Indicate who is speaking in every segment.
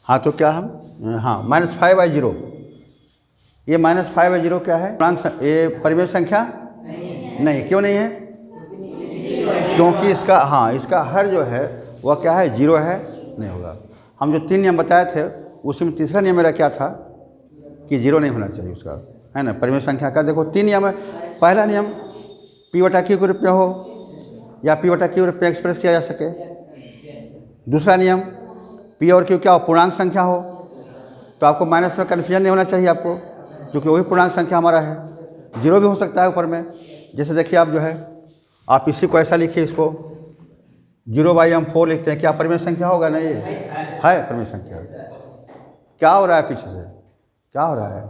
Speaker 1: हाँ तो क्या हम हाँ -5/0, ये -5/0 क्या है? पूर्णांक ये परिमेय संख्या नहीं, क्यों नहीं है? क्योंकि इसका इसका हर जो है वह क्या है? 0 है, नहीं होगा। हम जो 3 नियम बताए थे उसी में तीसरा नियम मेरा क्या था कि 0 नहीं होना चाहिए उसका, है ना? परिमेय संख्या का देखो 3 नियम है। पहला नियम P/Q के रूप में हो या P/Q के रूप में एक्सप्रेस किया जा सके। दूसरा नियम P और Q क्या हो? पूर्णांक संख्या हो, तो आपको माइनस में कन्फ्यूजन नहीं होना चाहिए आपको, क्योंकि वही पूर्णांक संख्या हमारा है। 0 भी हो सकता है ऊपर में, जैसे देखिए आप जो है आप इसी को ऐसा लिखिए, इसको 0/4 लिखते हैं, क्या परिमेय संख्या होगा? नहीं है परिमेय संख्या। क्या हो रहा है पीछे से? क्या हो रहा है?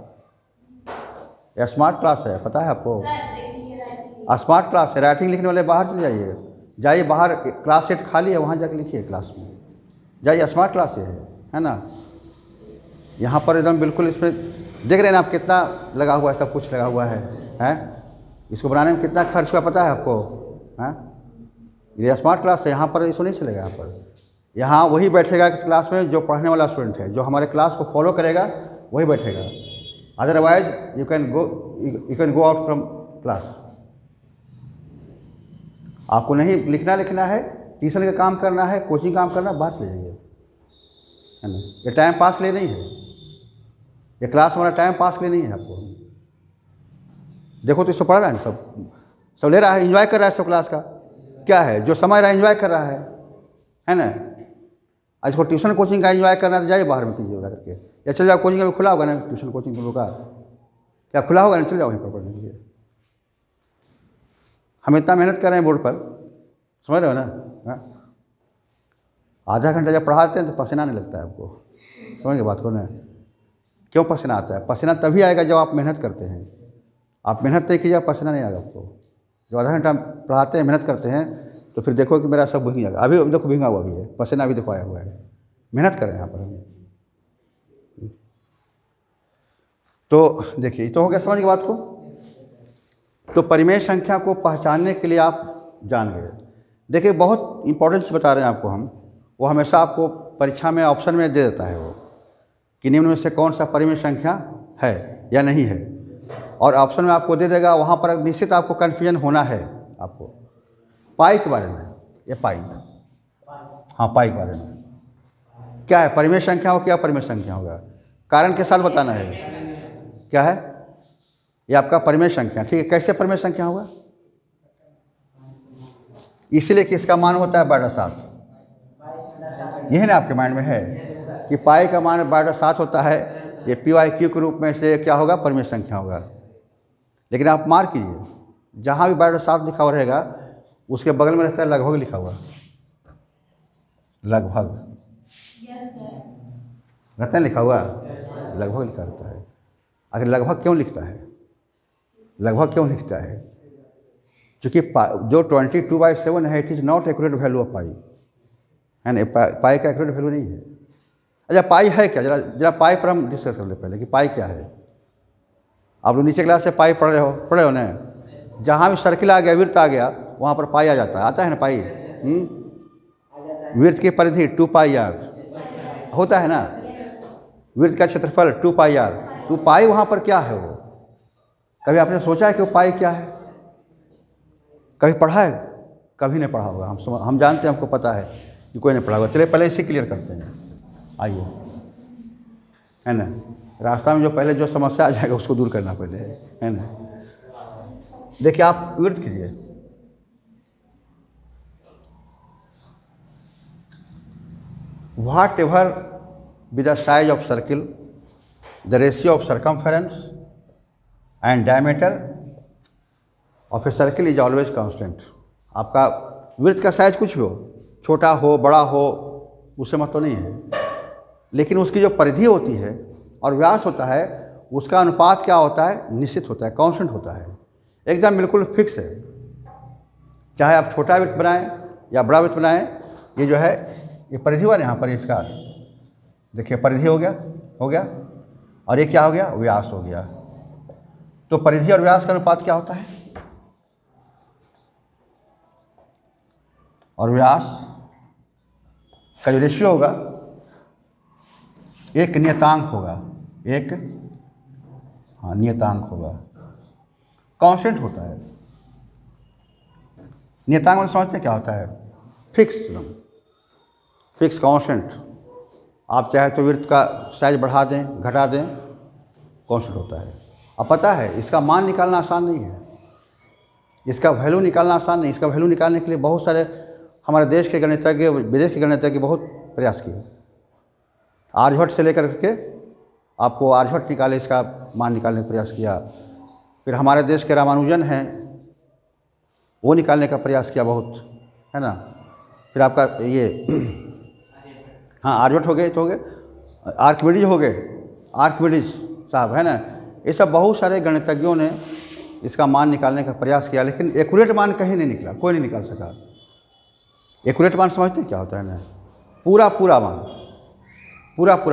Speaker 1: यह स्मार्ट क्लास है, पता है आपको? स्मार्ट क्लास है। राइटिंग लिखने वाले बाहर चले जाइए, जाइए बाहर, क्लास सेट खाली है, वहाँ जाके लिखिए क्लास में जाइए। स्मार्ट क्लास ये है ना? यहाँ पर एकदम बिल्कुल इसमें देख रहे हैं ना आप, कितना लगा हुआ है, सब कुछ लगा हुआ है? इसको बनाने में कितना खर्च हुआ पता है आपको? हैं? ये स्मार्ट क्लास है, यहाँ पर इसको नहीं चलेगा। यहाँ पर यहाँ वही बैठेगा इस क्लास में जो पढ़ने वाला स्टूडेंट है, जो हमारे क्लास को फॉलो करेगा वही बैठेगा। Otherwise you can go out from class. आपको नहीं लिखना है, ट्यूशन का काम करना है, कोचिंग काम करना, बाहर चले जाइए, है ना? ये टाइम पास के लिए नहीं है, ये क्लास हमारा टाइम पास के लिए नहीं है। आपको देखो तो इसको पढ़ रहा है, सब ले रहा है, एंजॉय कर रहा है सब क्लास का। क्या है जो समझ रहा है एंजॉय कर रहा है ना? आज को ट्यूशन कोचिंग का एंजॉय करना है तो जाइए बाहर में कीजिए जा करके, या चल जाओ कोचिंग, अभी खुला होगा ना ट्यूशन कोचिंग का? क्या खुला होगा ना? चल जाओ वहीं पर पढ़ने के लिए। हम इतना मेहनत कर रहे हैं बोर्ड पर, समझ रहे हो ना? आधा घंटा जब पढ़ाते हैं तो पसीना नहीं लगता है आपको, समझ गए बात को ना? क्यों पसीना आता है? पसीना तभी आएगा जब आप मेहनत करते हैं। आप मेहनत नहीं कीजिए, पसीना नहीं आएगा आपको। जब आधा घंटा पढ़ाते हैं, मेहनत करते हैं, तो फिर देखो कि मेरा सब भीग जाएगा। अभी देखो भींगा हुआ भी है, पसीना भी देखो आया हुआ है। मेहनत करें यहाँ पर हम। तो देखिए, तो हो गया समझ की बात को। तो परिमेय संख्या को पहचानने के लिए आप जान गए। देखिए बहुत इंपॉर्टेंस बता रहे हैं आपको हम, वो हमेशा आपको परीक्षा में ऑप्शन में दे देता है वो, कि निम्न में से कौन सा परिमेय संख्या है या नहीं है, और ऑप्शन में आपको दे देगा। वहाँ पर निश्चित आपको कन्फ्यूजन होना है आपको पाई के बारे में। ये पाई, हाँ पाई के बारे में क्या है? परिमेय संख्या हो, क्या परिमेय संख्या होगा? कारण के साथ बताना है। क्या है? ये आपका परिमेय संख्या, ठीक है। कैसे परिमेय संख्या होगा? इसीलिए कि इसका मान होता है 7/7। यही ना आपके माइंड में है कि पाई का मान 7/7 होता है। ये PYQ के रूप में से क्या होगा? परिमेय संख्या होगा। लेकिन आप मार्क कीजिए, जहाँ भी 7/7 लिखा हुआ रहेगा उसके बगल में रहता है लगभग लिखा हुआ। लगभग रहता है लिखा हुआ, लगभग लिखा रहता है। आखिर लगभग क्यों लिखता है? लगभग क्यों लिखता है? क्योंकि जो 22/7 है, it is not accurate value of pi, है ना? पाई का एक्यूरेट वैल्यू नहीं है। अच्छा पाई है क्या? जरा पाई पर हम डिस्कस कर ले पहले कि पाई क्या है। आप लोग नीचे क्लास से पाई पढ़ रहे हो ना? जहाँ भी सर्किल आ गया, वृत्त आ गया, वहाँ पर पाई आ जाता है। आता है ना पाई? वृत्त की परिधि 2πr होता है ना? वृत्त का क्षेत्रफल 2πr। तो पाई वहाँ पर क्या है वो? कभी आपने सोचा है कि वो पाई क्या है? कभी पढ़ा है? कभी नहीं पढ़ा होगा। हम जानते हैं, हमको पता है कि कोई नहीं पढ़ा होगा। चलिए पहले इसे क्लियर करते हैं, आइए, है ना? रास्ता में जो पहले जो समस्या आ जाएगा उसको दूर करना पहले, है ना? देखिए आप वृत्त कीजिए, whatever be the size of circle, the ratio of circumference and diameter of a circle is always constant। आपका वृत्त का साइज कुछ भी हो, छोटा हो बड़ा हो, उससे मतलब नहीं है, लेकिन उसकी जो परिधि होती है और व्यास होता है, उसका अनुपात क्या होता है? निश्चित होता है, कांस्टेंट होता है, एकदम बिल्कुल फिक्स है। चाहे आप छोटा वृत्त बनाएं या बड़ा वृत्त बनाएं, ये जो है ये परिधि हुआ ना यहाँ पर, इसका देखिए परिधि हो गया, और ये क्या हो गया? व्यास हो गया। तो परिधि और व्यास का अनुपात क्या होता है? और व्यास का जो रेशियो होगा एक नियतांक होगा, एक हाँ नियतांक होगा, कांस्टेंट होता है। नियतांक में समझते क्या होता है? Fix constant. आप चाहे तो वृत्त का साइज बढ़ा दें, घटा दें, कांस्टेंट होता है। अब पता है इसका मान निकालना आसान नहीं है, इसका वैल्यू निकालना आसान नहीं। इसका वैल्यू निकालने के लिए बहुत सारे हमारे देश के गणितज्ञ, विदेश के गणितज्ञ बहुत प्रयास किए। आर्यभट्ट से लेकर के आपको आर्यभट्ट निकाले, इसका मान निकालने का प्रयास किया। फिर हमारे देश के रामानुजन हैं, वो निकालने का प्रयास किया बहुत, है ना। फिर आपका ये हाँ आर्यभट्ट हो गए, तो हो गए, आर्किमिडीज हो गए, आर्किमिडीज साहब, है ना। ये सब बहुत सारे गणितज्ञों ने इसका मान निकालने का प्रयास किया, लेकिन एक्यूरेट मान कहीं नहीं निकला, कोई नहीं निकाल सका। एक्यूरेट मान समझते हैं क्या होता है ना? पूरा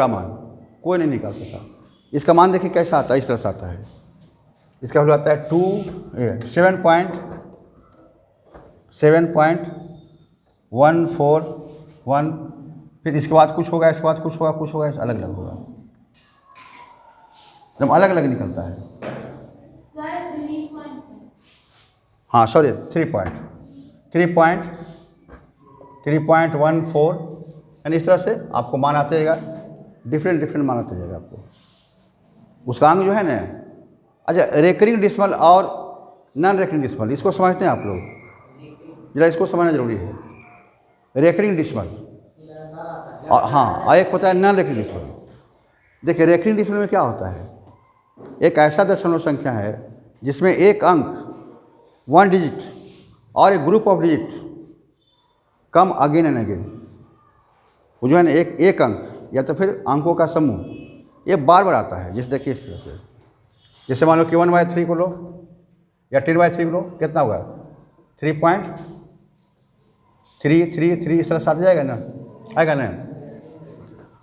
Speaker 1: मान कोई नहीं निकाल सका। इसका मान देखिए कैसा आता है, इस तरह से आता है। इसका वैल्यू आता है 7.141। फिर इसके बाद कुछ होगा, इसके बाद कुछ होगा, कुछ होगा, अलग अलग होगा, एकदम अलग अलग निकलता है। हाँ सॉरी 3.14, यानी इस तरह से आपको मान आते जाएगा, डिफरेंट मान आते जाएगा आपको। उसका अंग जो है ना, अच्छा रेकरिंग डिसिमल और नॉन रेकरिंग डिसिमल, इसको समझते हैं आप लोग? जरा इसको समझना जरूरी है। रेकरिंग डिसिमल और हाँ एक होता है नॉन रेकरिंग डिसिमल। देखिए रेकरिंग डिसिमल में क्या होता है, एक ऐसा दशमलव संख्या है जिसमें एक अंक, 1 डिजिट और एक group of digit come again and again. वो जो है ना एक अंक या तो फिर अंकों का समूह, ये बार बार आता है। जैसे देखिए इस तरह से, जैसे मान लो कि 1/3 को लो या 10/3 को लो, कितना होगा? 3.333 इस तरह से आ जाएगा ना, आएगा ना।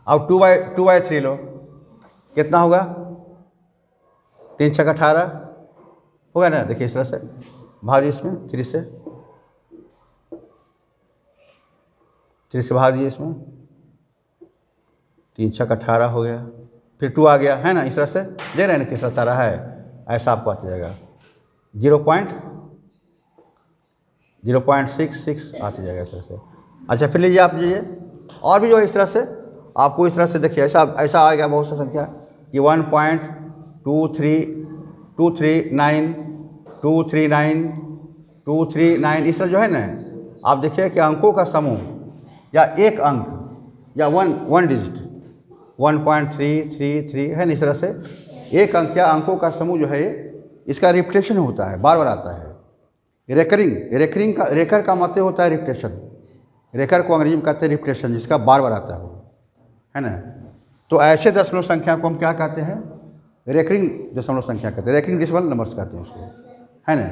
Speaker 1: अब 2/3 लो, कितना होगा? 3 छक्का 18 होगा ना। देखिए इस तरह से भाग इसमें 3 से भाग दिए, इसमें 3 छक्का 18 हो गया। फिर 2 आ गया, है ना। इस तरह से दे रहे हैं ना, किस तरह सारा है, ऐसा आपको आता जाएगा। 0.66 आती जाएगा इस तरह से। अच्छा फिर लीजिए आप लीजिए और भी जो है इस तरह से आपको इस तरह से देखिए ऐसा आएगा बहुत सा संख्या, ये 1.239 इस तरह जो है ना। आप देखिए कि अंकों का समूह या एक अंक या वन डिजिट 1.333 है ना। इस तरह से एक अंक या अंकों का समूह जो है इसका रिपीटेशन होता है, बार बार आता है। रेकर का मतलब होता है रिपीटेशन। रेकर को अंग्रेजी में कहते हैं रिपीटेशन, जिसका बार बार आता है ना। तो ऐसे दशमलव संख्या को हम क्या कहते हैं? रेकरिंग दशमलव संख्या कहते हैं, रेकरिंग डेसिमल नंबर्स कहते हैं उसको, है ना।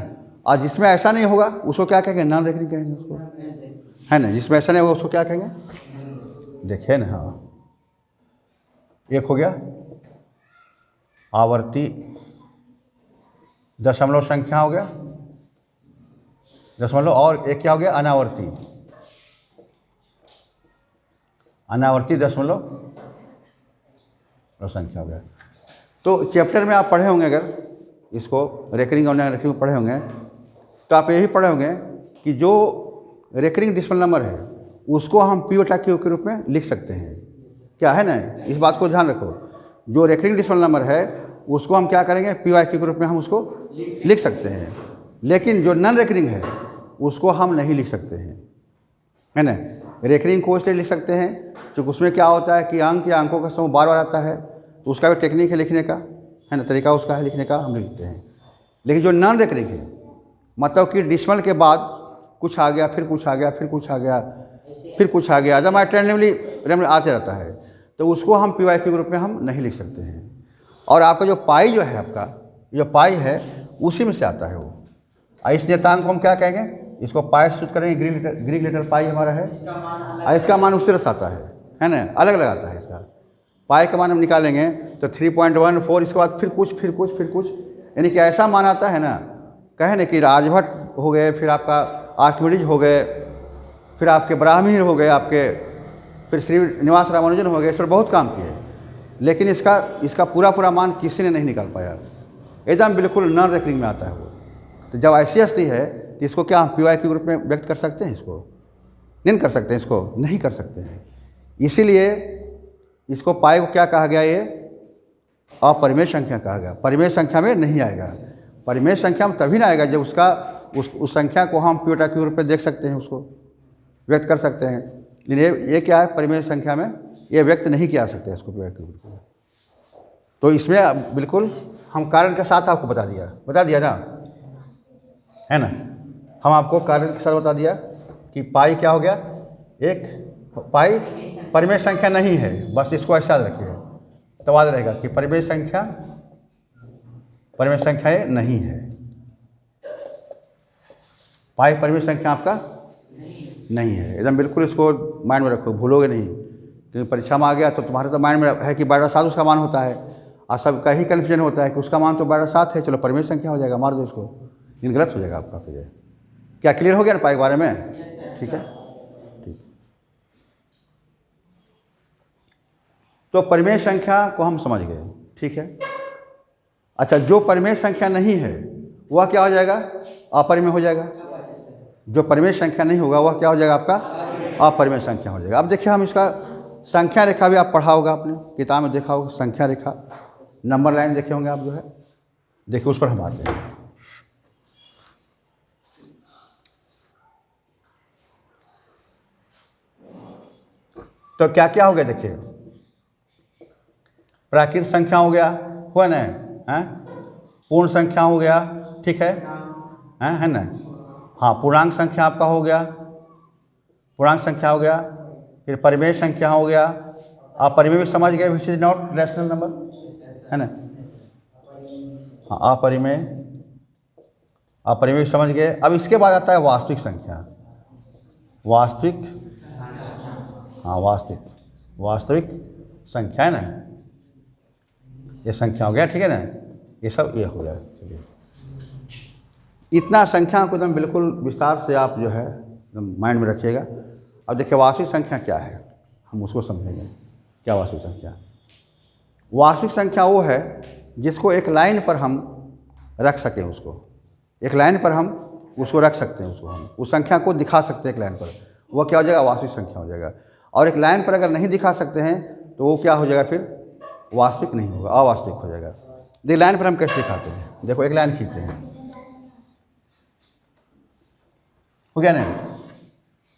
Speaker 1: और जिसमें ऐसा नहीं होगा उसको क्या कहेंगे? नॉन रेकरिंग कहेंगे उसको, है ना। जिसमें ऐसा नहीं होगा उसको क्या कहेंगे? देखिए ना, हाँ एक हो गया आवर्ती दशमलव संख्या हो गया दशमलव, और एक क्या हो गया? अनावर्ती दशमलव संख्या हो गया। तो चैप्टर में आप पढ़े होंगे, अगर इसको रेकरिंग और नॉन रेकरिंग पढ़े होंगे तो आप ये भी पढ़े होंगे कि जो रेकरिंग डेसिमल नंबर है उसको हम P/Q के रूप में लिख सकते हैं, क्या है ना। इस बात को ध्यान रखो, जो रेकरिंग डेसिमल नंबर है उसको हम क्या करेंगे? P/Q के रूप में हम उसको लिख सकते हैं। लेकिन जो नॉन रेकरिंग है उसको हम नहीं लिख सकते हैं, है ना। रेकरिंग को इसलिए लिख सकते हैं क्योंकि उसमें क्या होता है कि अंक या अंकों का समूह बार बार आता है, तो उसका भी टेक्निक है लिखने का, है ना, तरीका उसका है लिखने का, हम लिखते हैं। लेकिन जो नॉन रेकरिंग है, मतलब कि डेसिमल के बाद कुछ आ गया, फिर कुछ आ गया, फिर कुछ आ गया, फिर कुछ आ गया, जब अल्टरनेटिवली आते रहता है, तो उसको हम P/Q के रूप में हम नहीं लिख सकते हैं। और आपका जो पाई जो है, आपका जो पाई है उसी में से आता है वो। इस नियतांक को हम क्या कहेंगे? इसको पाई सूत्र करेंगे, ग्रीक लेटर पाई हमारा है, और इसका मान उस तरह से आता है ना, अलग अलग आता है इसका। पाई का मान हम निकालेंगे तो 3.14, इसके बाद फिर कुछ, यानी कि ऐसा मान आता है ना, कहे ना कि आर्यभट्ट हो गए, फिर आपका आर्किमिडीज हो गए, फिर आपके ब्राह्मीण हो गए, आपके फिर श्रीनिवास रामानुजन हो गए, इस पर बहुत काम किए। लेकिन इसका पूरा पूरा मान किसी ने नहीं निकाल पाया, एकदम बिल्कुल नॉन रेकरिंग में आता है वो। तो जब ऐसी स्थिति है तो इसको क्या हम पी के रूप में व्यक्त कर सकते हैं? इसको नहीं कर सकते, इसको नहीं कर सकते हैं। इसीलिए इसको पाई को क्या कहा गया? ये अपरिमेय संख्या कहा गया। परिमेय संख्या में नहीं आएगा। परिमेय संख्या में तभी ना आएगा जब उस संख्या को हम पी के रूप में देख सकते हैं, उसको व्यक्त कर सकते हैं। लेकिन ये क्या है? परिमेय संख्या में ये व्यक्त नहीं किया जा सकता इसको पी के रूप में। तो इसमें बिल्कुल हम कारण के साथ आपको बता दिया ना, है ना। हम आपको कारण के साथ बता दिया कि पाई क्या हो गया? एक पाई परिमेय संख्या नहीं है, बस इसको ऐसा रखिए तो याद रहेगा कि परिमेय संख्या नहीं है। पाई परिमेय संख्या आपका नहीं है, एकदम बिल्कुल इसको माइंड में रखो, भूलोगे नहीं। क्योंकि परीक्षा में आ गया तो तुम्हारे तो माइंड में है कि 12/7 उसका मान होता है, और सबका ही कन्फ्यूजन होता है कि उसका मान तो 12/7 है, चलो परिमेय संख्या हो जाएगा, मार दो इसको। लेकिन गलत हो जाएगा आपका। फिर क्या क्लियर हो गया ना पाई के बारे में? ठीक है, ठीक। तो परिमेय संख्या को हम समझ गए, ठीक है। अच्छा, जो परिमेय संख्या नहीं है वह क्या हो जाएगा? अपरिमेय हो जाएगा। जो परिमेय संख्या नहीं होगा वह क्या हो जाएगा? आपका अपरिमेय संख्या हो जाएगा। अब देखिए, हम इसका संख्या रेखा भी आप पढ़ा होगा, आपने किताब में देखा होगा, संख्या रेखा नंबर लाइन देखे होंगे आप, जो है देखिए, उस पर हम आते हैं। तो क्या क्या हो गया? देखिए, प्राकृत संख्या हो गया, हुआ ना, है पूर्ण संख्या हो गया, ठीक है ना। हाँ, पूर्णांक संख्या आपका हो गया, पूर्णांक संख्या हो गया। फिर परिमेय संख्या हो गया। आप परिमेय भी समझ गए, which is not rational number, है ना। हाँ, अपरिमेय समझ गए। अब इसके बाद आता है वास्तविक संख्या। वास्तविक संख्या है ना, ये संख्या हो गया, ठीक है ना। ये सब ये हो गया। चलिए, इतना संख्या को एकदम बिल्कुल विस्तार से आप जो है एकदम माइंड में रखिएगा। अब देखिए, वास्तविक संख्या क्या है, हम उसको समझेंगे। क्या वास्तविक संख्या? वास्तविक संख्या वो है जिसको एक लाइन पर हम रख सकें, उसको एक लाइन पर हम उसको रख सकते हैं, उसको हम उस संख्या को दिखा सकते हैं एक लाइन पर, वो क्या हो जाएगा? वास्तविक संख्या हो जाएगा। और एक लाइन पर अगर नहीं दिखा सकते हैं तो वो क्या हो जाएगा? फिर वास्तविक नहीं होगा, अवास्तविक हो जाएगा। देखिए, लाइन पर हम कैसे दिखाते हैं? देखो, एक लाइन खींचते हैं, हो गया ना।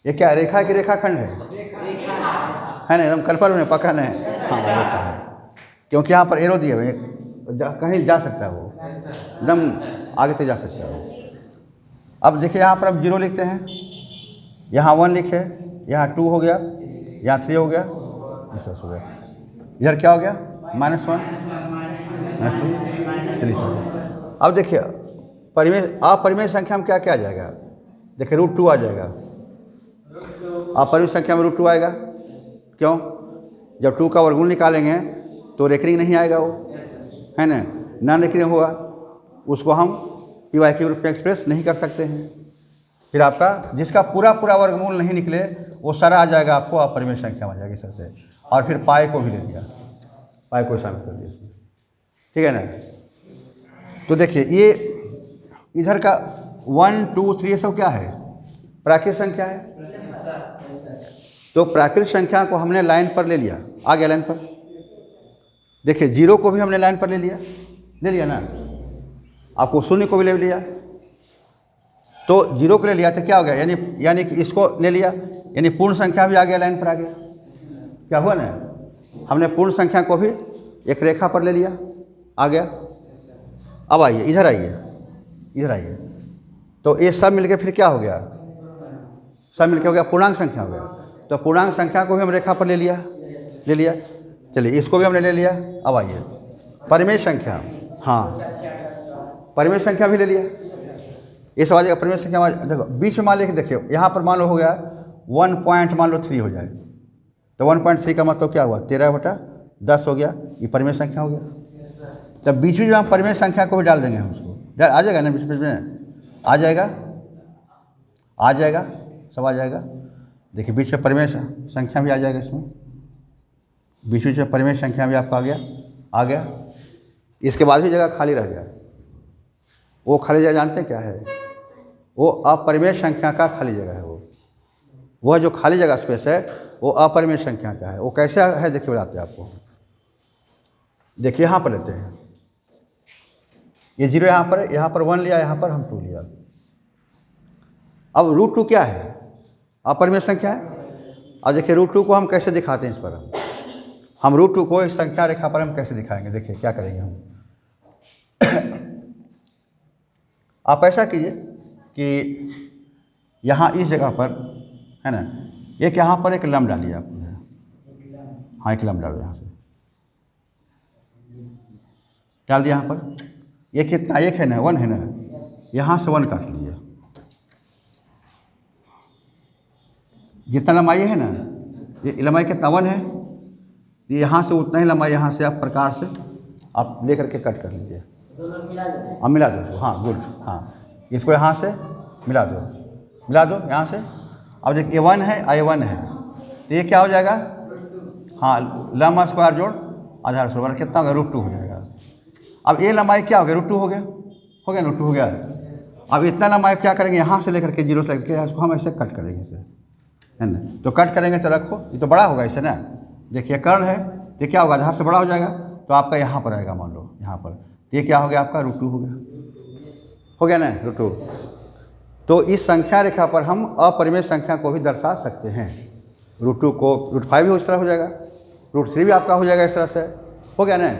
Speaker 1: ये क्या रेखा की रेखाखंड है ना, एकदम कन्फर्म है, पक्का नहीं? हाँ, रेखा है, क्योंकि यहाँ पर एरो दिए हुए, कहीं जा सकता है वो, एकदम आगे तक जा सकता है वो। अब देखिए, यहाँ पर हम 0 लिखते हैं, यहाँ 1 लिखे, यहाँ 2 हो गया, यहाँ 3 हो गया, ऐसा हो गया। इधर क्या हो गया? -1 -2 चलिए सर। अब देखिए, अपरिमेय संख्या में क्या क्या आ जाएगा? देखिए, √2 आ जाएगा। अपरिमेय संख्या में √2 आएगा। क्यों? जब 2 का वर्गमूल निकालेंगे तो रेकरिंग नहीं आएगा वो, है ना, नॉन रेकरिंग होगा, उसको हम पी के रूप में एक्सप्रेस नहीं कर सकते हैं। फिर आपका जिसका पूरा पूरा वर्गमूल नहीं निकले वो सारा आ जाएगा आपको अपरिमेय संख्या में आ जाएगी सर से। और फिर पाई को भी ले लिया, पाई को शामिल कर दिया इसमें, ठीक है ना। तो देखिए, ये इधर का 1 2 3 ये सब क्या है? प्राकृत संख्या है। तो प्राकृत संख्या को हमने लाइन पर ले लिया, आ गया लाइन पर। देखिए, 0 को भी हमने लाइन पर ले लिया ना। आपको 0 को भी ले लिया, तो 0 को ले लिया तो क्या हो गया? यानी कि इसको ले लिया, यानी पूर्ण संख्या भी आ गया, लाइन पर आ गया। क्या हुआ ना, हमने पूर्ण संख्या को भी एक रेखा पर ले लिया, आ गया। अब आइए, इधर आइए, तो ये सब मिलके फिर क्या हो गया? सब मिलके हो गया पूर्णांक संख्या हो गया। तो पूर्णांक संख्या को भी हम रेखा पर ले लिया। चलिए, इसको भी हमने ले लिया। अब आइए, परिमेय संख्या, हाँ, परिमेय संख्या भी ले लिया। ये सब आ जाएगा परिमेय संख्या। देखो, बीच में मान लिया कि देखिए, यहाँ पर मान लो हो गया 1.3 हो जाए, तो 1.3 का मतलब क्या हुआ? 13/10 हो गया, ये परिमेय संख्या हो गया। तब बीच में हम परिमेय संख्या को भी डाल देंगे, हम उसको आ जाएगा ना, बीच में आ जाएगा, सब आ जाएगा। देखिए, बीच में परिमेय संख्या भी आ जाएगा इसमें, बीच बीच में परिमेय संख्या भी आपका आ गया। इसके बाद भी जगह खाली रह गया। वो खाली जगह जानते हैं क्या है? वो अपरिमेय संख्या का खाली जगह है। वह जो खाली जगह स्पेस है वो अपरिमेय संख्या का है। वो कैसे है देखिए, बताते हैं आपको। देखिए यहाँ पर लेते हैं, ये 0 यहाँ पर 1 लिया, यहाँ पर हम 2 लिया। अब √2 क्या है? अपरिमेय संख्या है। अब देखिए √2 को हम कैसे दिखाते हैं। इस पर हम √2 को इस संख्या रेखा पर हम कैसे दिखाएंगे? देखिए क्या करेंगे हम। आप ऐसा कीजिए कि यहाँ इस जगह पर है ना, एक यहाँ पर एक लम डालिए आप। हाँ, एक लम डालो यहाँ से, डाल दिया यहाँ पर। ये कितना? 1 है ना, 1 है ना, यहाँ से 1 काट लीजिए। जितना लंबाई है ना, ये लंबाई कितना 1 है, यहाँ से उतना ही लंबाई यहाँ से आप प्रकार से आप लेकर के कट कर लीजिए। अब मिला दो। हाँ गुड। हाँ, इसको यहाँ से मिला दो यहाँ से। अब देखिए A1 है, A1 है, तो ये क्या हो जाएगा? हाँ, लंबा स्क्वायर जोड़ आधार स्क्वायर कितना होगा? √2 हो जाएगा। अब ये लंबाई क्या हो गया? √2 हो गया, √2 हो गया। अब इतना लंबाई क्या करेंगे? यहाँ से लेकर के 0 से लेकर इसको हम ऐसे कट करेंगे इसे, है ना। तो कट करेंगे तो रखो, ये तो बड़ा होगा इससे ना। देखिए कर्ण है तो क्या होगा? आधार से बड़ा हो जाएगा, तो आपका यहाँ पर आएगा, मान लो यहाँ पर। ये क्या हो गया आपका? √2 हो गया ना, √2। तो इस संख्या रेखा पर हम अपरिमेय संख्या को भी दर्शा सकते हैं। √2 को √5 भी उस तरह हो जाएगा, √3 भी आपका हो जाएगा, इस तरह से हो गया ना।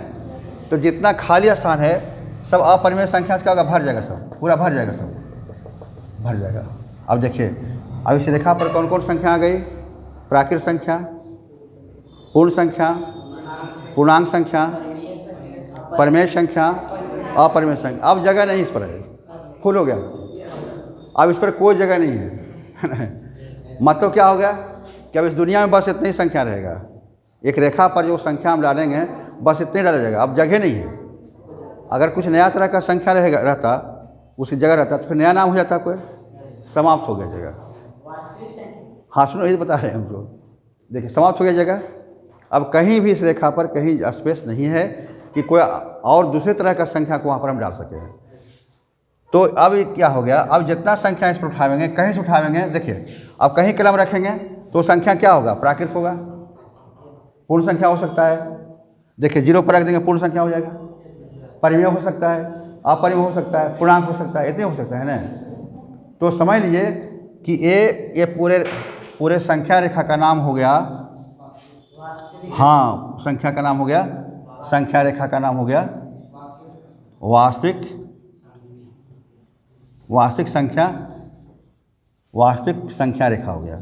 Speaker 1: तो जितना खाली स्थान है सब अपरिमेय संख्या से क्या होगा? भर जाएगा, सब पूरा भर जाएगा, सब भर जाएगा। अब देखिए, अब इस रेखा पर कौन कौन संख्या आ गई? प्राकृत संख्या, पूर्ण संख्या, पूर्णांक संख्या, परिमेय संख्या, अपरिमेय संख्या। अब जगह नहीं इस पर है, फुल हो गया। अब इस पर कोई जगह नहीं है। मतलब क्या हो गया कि अब इस दुनिया में बस इतनी संख्या रहेगा। एक रेखा पर जो संख्या हम डालेंगे बस इतने डाला जाएगा, अब जगह नहीं है। अगर कुछ नया तरह का संख्या रहता उसकी जगह रहता तो फिर नया नाम हो जाता, कोई समाप्त हो गया जगह। हाँ सुनो, यही बता रहे हैं हम लोग। देखिए समाप्त हो गया जगह। अब कहीं भी इस रेखा पर कहीं स्पेस नहीं है कि कोई और दूसरे तरह का संख्या को वहाँ पर हम डाल सकें। तो अब क्या हो गया? अब जितना संख्या इस पर उठावेंगे, कहीं से उठावेंगे, देखिए अब कहीं कलम रखेंगे तो संख्या क्या होगा? प्राकृत होगा, पूर्ण संख्या हो सकता है। देखिए 0 पर रख देंगे, पूर्ण संख्या हो जाएगा। परिमेय हो सकता है, अपरिमेय हो सकता है, पूर्णांक हो सकता है, इतने हो सकता है ना। तो समझ लीजिए कि ये पूरे संख्या रेखा का नाम हो गया। हाँ, संख्या का नाम हो गया, संख्या रेखा का नाम हो गया वास्तविक संख्या रेखा हो गया,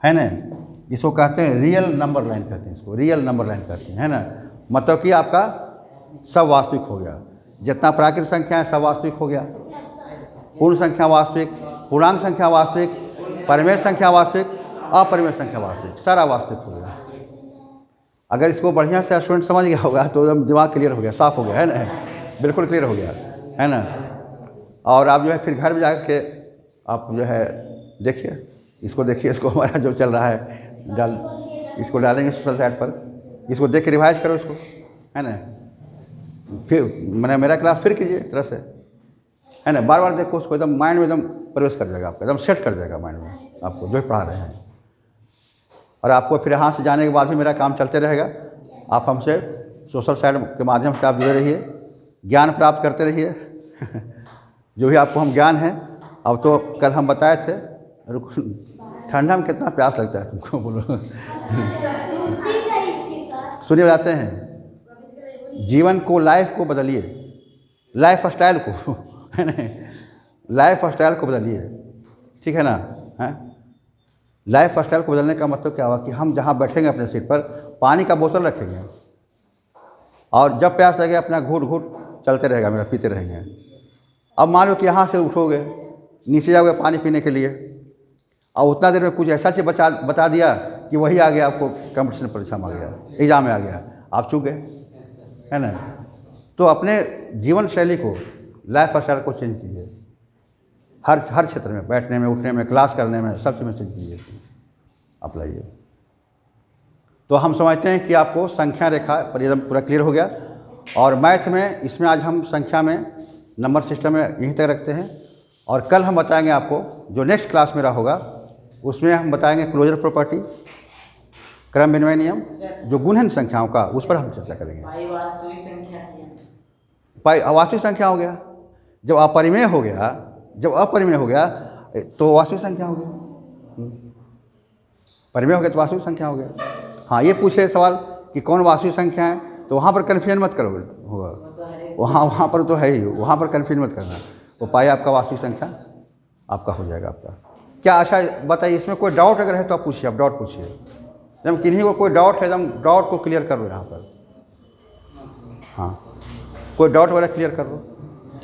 Speaker 1: है ना। इसको कहते हैं रियल नंबर लाइन, कहते हैं इसको रियल नंबर लाइन कहते हैं, है ना। मतलब कि आपका सब वास्तविक हो गया। जितना प्राकृत संख्या है सब वास्तविक हो गया, पूर्ण संख्या वास्तविक, पूर्णांक संख्या वास्तविक, परिमेय संख्या वास्तविक, अपरिमेय संख्या वास्तविक, सारा वास्तविक हो गया। अगर इसको बढ़िया से स्टूडेंट समझ गया होगा तो एकदम दिमाग क्लियर हो गया, साफ हो गया, है ना, बिल्कुल क्लियर हो गया, है ना। और आप जो है फिर घर में जा के आप जो है देखिए, इसको देखिए, इसको हमारा जो चल रहा है इसको डालेंगे सोशल साइट पर, इसको देख के रिवाइज करो इसको, है ना। फिर मैंने मेरा क्लास फिर कीजिए एक तरह से, है ना। बार बार देखो उसको, एकदम माइंड में एकदम प्रवेश कर जाएगा, आपका एकदम सेट कर जाएगा माइंड में आपको जो पढ़ा रहे हैं। और आपको फिर यहाँ से जाने के बाद भी मेरा काम चलते रहेगा। आप हमसे सोशल साइट के माध्यम से आप जुड़े रहिए, ज्ञान प्राप्त करते रहिए। जो भी आपको हम ज्ञान है, अब तो कल हम बताए थे, ठंडा में कितना प्यास लगता है तुमको, बोलो। सुनिए, बताते हैं, जीवन को, लाइफ को बदलिए, लाइफ स्टाइल को, है ना, लाइफ स्टाइल को बदलिए, ठीक है ना। हैं, लाइफ स्टाइल को बदलने का मतलब क्या हुआ कि हम जहाँ बैठेंगे अपने सीट पर पानी का बोतल रखेंगे और जब प्यास लगे अपना घूट घूट चलते रहेगा, मेरा पीते रहेंगे। अब मान लो कि यहाँ से उठोगे, नीचे जाओगे पानी पीने के लिए, और उतना देर में कुछ ऐसा चीज़ बता दिया कि वही आ गया, आपको कंपटीशन परीक्षा में आ गया, एग्जाम में आ गया, आप चूक गए, है ना। तो अपने जीवन शैली को, लाइफ स्टाइल को चेंज कीजिए, हर क्षेत्र में, बैठने में, उठने में, क्लास करने में, सब चीज़ में चेंज कीजिए, आप लाइए। तो हम समझते हैं कि आपको संख्या रेखा पर एकदम पूरा क्लियर हो गया। और मैथ में इसमें आज हम संख्या में नंबर सिस्टम में यहीं तक रखते हैं। और कल हम बताएंगे आपको, जो नेक्स्ट क्लास मेरा होगा उसमें हम बताएंगे क्लोजर प्रॉपर्टी, क्रम विनिमय नियम, जो गुणन संख्याओं का, उस पर हम चर्चा करेंगे।
Speaker 2: पाई वास्तविक संख्या है।
Speaker 1: पाई अवास्तविक संख्या हो गया, जब अपरिमेय हो गया, जब अपरिमेय हो गया तो वास्तविक संख्या हो गया। परिमेय हो गया तो वास्तविक संख्या हो गया। हाँ, ये पूछे सवाल कि कौन वास्तविक संख्या है, तो वहाँ पर कन्फ्यूजन मत करो होगा, वहाँ पर तो है ही, वहाँ पर कन्फ्यूजन मत करना। वो पाई आपका वास्तविक संख्या आपका हो जाएगा आपका। क्या अच्छा बताइए, इसमें कोई डाउट अगर है तो आप पूछिए, आप डाउट पूछिए। जब किन्हीं को कोई डाउट है एकदम डाउट को क्लियर कर लो यहाँ पर। हाँ, कोई डाउट वगैरह क्लियर कर लो,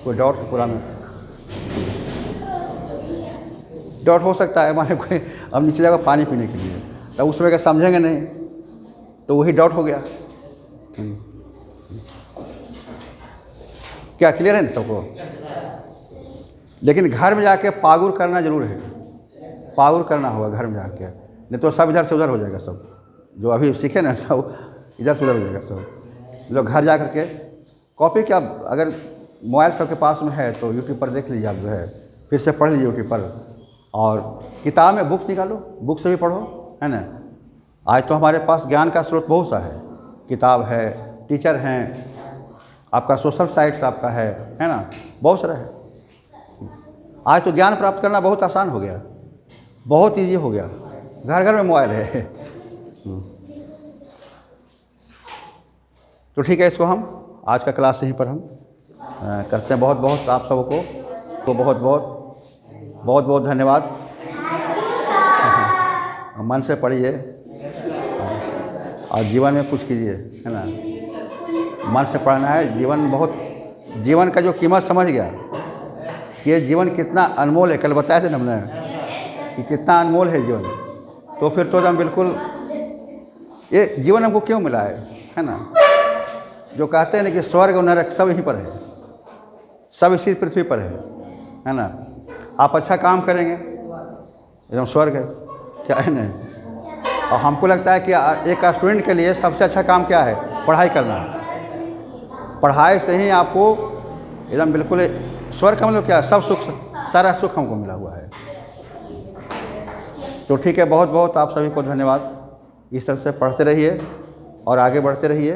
Speaker 1: कोई डाउट है पूरा में डाउट हो सकता है। हमारे कोई अब नीचे जाएगा पानी पीने के लिए, तब उसमें क्या समझेंगे नहीं तो वही डाउट हो गया। क्या क्लियर है ना सबको? लेकिन घर में जाके पागुर करना जरूर है, पागुर करना होगा घर में जाके, नहीं तो सब इधर से उधर हो जाएगा। सब जो अभी सीखे ना सब इधर से उधर हो जाएगा सब। लोग घर जा करके कॉपी, क्या अगर मोबाइल सबके पास में है तो यूट्यूब पर देख लीजिए, आप जो है फिर से पढ़ लीजिए यूट्यूब पर। और किताब में बुक्स निकालो, बुक से भी पढ़ो, है ना। आज तो हमारे पास ज्ञान का स्रोत बहुत सा है, किताब है, टीचर हैं, आपका सोशल साइट्स आपका है ना, बहुत सारा है। आज तो ज्ञान प्राप्त करना बहुत आसान हो गया, बहुत इजी हो गया, घर घर में मोबाइल है। तो ठीक है, इसको हम आज का क्लास यहीं पर हम करते हैं। बहुत बहुत आप सबको तो बहुत बहुत बहुत बहुत धन्यवाद। मन से पढ़िए और जीवन में कुछ कीजिए, है ना। मन से पढ़ना है। जीवन का जो कीमत समझ गया कि ये जीवन कितना अनमोल है, कल बताया था ना हमने कि कितना अनमोल है जीवन, तो फिर तो हम बिल्कुल, ये जीवन हमको क्यों मिला है ना। जो कहते हैं ना कि स्वर्ग और नरक सब यहीं पर है, सब इसी पृथ्वी पर है ना। आप अच्छा काम करेंगे एकदम स्वर्ग है, क्या है ना। और हमको लगता है कि एक स्टूडेंट के लिए सबसे अच्छा काम क्या है, पढ़ाई करना। पढ़ाई से ही आपको एकदम बिल्कुल स्वर्ग का मतलब क्या है, सब सुख, सारा सुख हमको मिला हुआ है। तो ठीक है, बहुत बहुत आप सभी को धन्यवाद। इस तरह से पढ़ते रहिए और आगे बढ़ते रहिए।